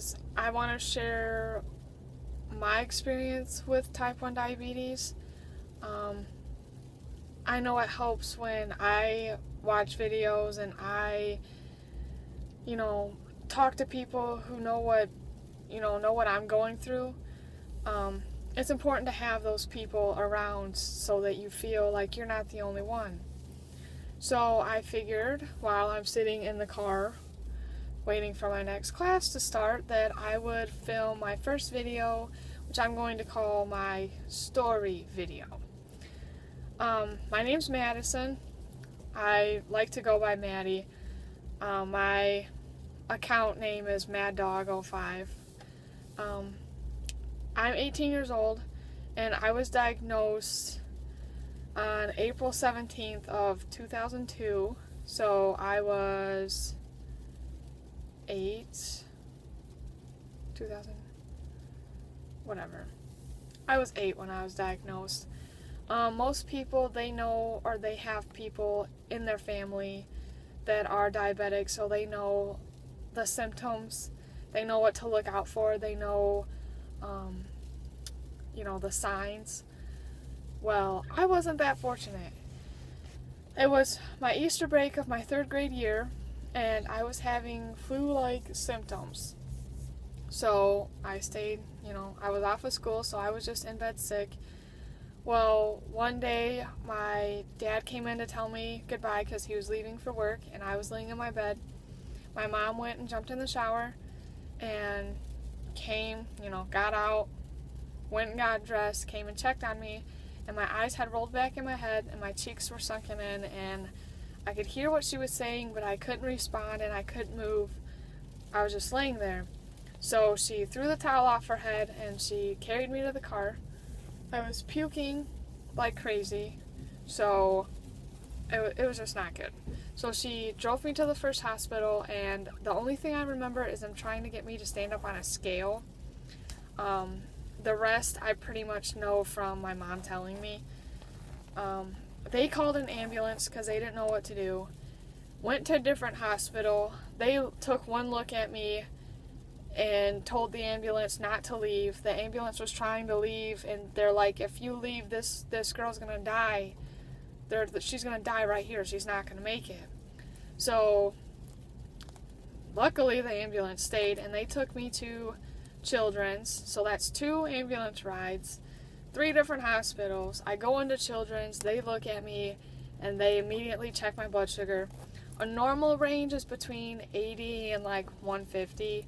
is I want to share my experience with type 1 diabetes. I know it helps when I watch videos and I, talk to people who know what I'm going through. It's important to have those people around so that you feel like you're not the only one. So I figured while I'm sitting in the car waiting for my next class to start that I would film my first video, which I'm going to call my story video. My name's Madison. I like to go by Maddie. My account name is MaddDog05. I'm 18 years old, and I was diagnosed on April 17th of 2002, so I was 8 when I was diagnosed. Most people, they know or they have people in their family that are diabetic, so they know the symptoms, they know what to look out for, they know the signs. Well, I wasn't that fortunate. It was my Easter break of my 3rd grade year, and I was having flu-like symptoms. So I stayed, I was off of school, so I was just in bed sick. Well, one day my dad came in to tell me goodbye because he was leaving for work, and I was laying in my bed. My mom went and jumped in the shower and came, got out, went and got dressed, came and checked on me, and my eyes had rolled back in my head and my cheeks were sunken in, and I could hear what she was saying, but I couldn't respond and I couldn't move. I was just laying there. So she threw the towel off her head and she carried me to the car. I was puking like crazy, so it was just not good. So she drove me to the first hospital, and the only thing I remember is them trying to get me to stand up on a scale. The rest I pretty much know from my mom telling me. They called an ambulance because they didn't know what to do. Went to a different hospital. They took one look at me and told the ambulance not to leave. The ambulance was trying to leave, and they're like, if you leave, this girl's gonna die. She's gonna die right here. She's not gonna make it. So luckily the ambulance stayed, and they took me to Children's. So that's 2 ambulance rides, 3 different hospitals. I go into Children's, they look at me, and they immediately check my blood sugar. A normal range is between 80 and like 150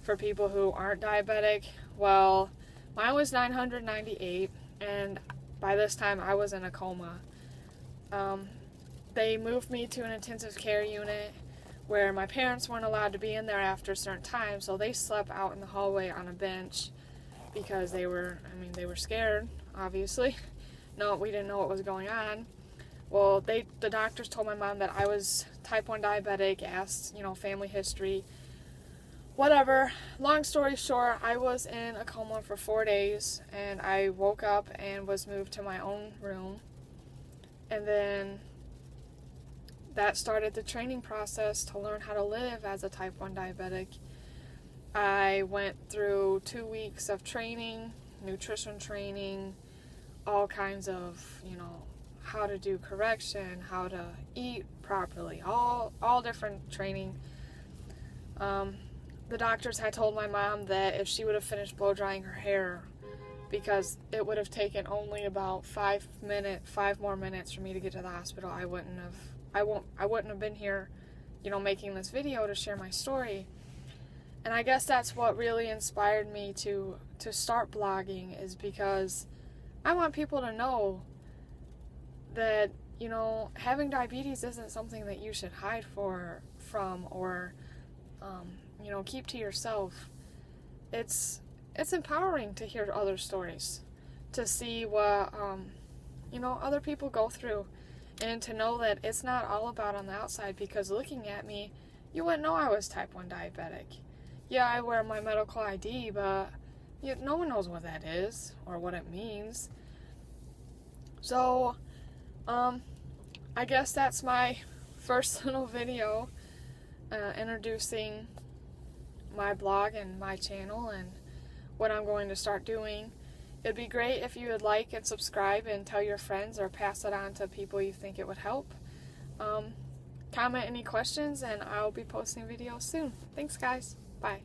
for people who aren't diabetic. Well, mine was 998, and by this time I was in a coma. They moved me to an intensive care unit where my parents weren't allowed to be in there after a certain time, so they slept out in the hallway on a bench because they were scared, obviously. No, we didn't know what was going on. Well, the doctors told my mom that I was type 1 diabetic, asked, family history, whatever. Long story short, I was in a coma for 4 days, and I woke up and was moved to my own room. And then that started the training process to learn how to live as a type 1 diabetic. I went through 2 weeks of training, nutrition training, all kinds of, how to do correction, how to eat properly, all different training. The doctors had told my mom that if she would have finished blow drying her hair, because it would have taken only about 5 more minutes for me to get to the hospital, I wouldn't have been here, making this video to share my story. And I guess that's what really inspired me to start blogging, is because I want people to know that, having diabetes isn't something that you should hide from or, keep to yourself. It's empowering to hear other stories, to see what, other people go through, and to know that it's not all about on the outside, because looking at me, you wouldn't know I was type 1 diabetic. Yeah, I wear my medical ID, but no one knows what that is or what it means. So, I guess that's my first little video introducing, my blog and my channel and what I'm going to start doing. It'd be great if you would like and subscribe and tell your friends or pass it on to people you think it would help. Comment any questions and I'll be posting videos soon. Thanks guys. Bye.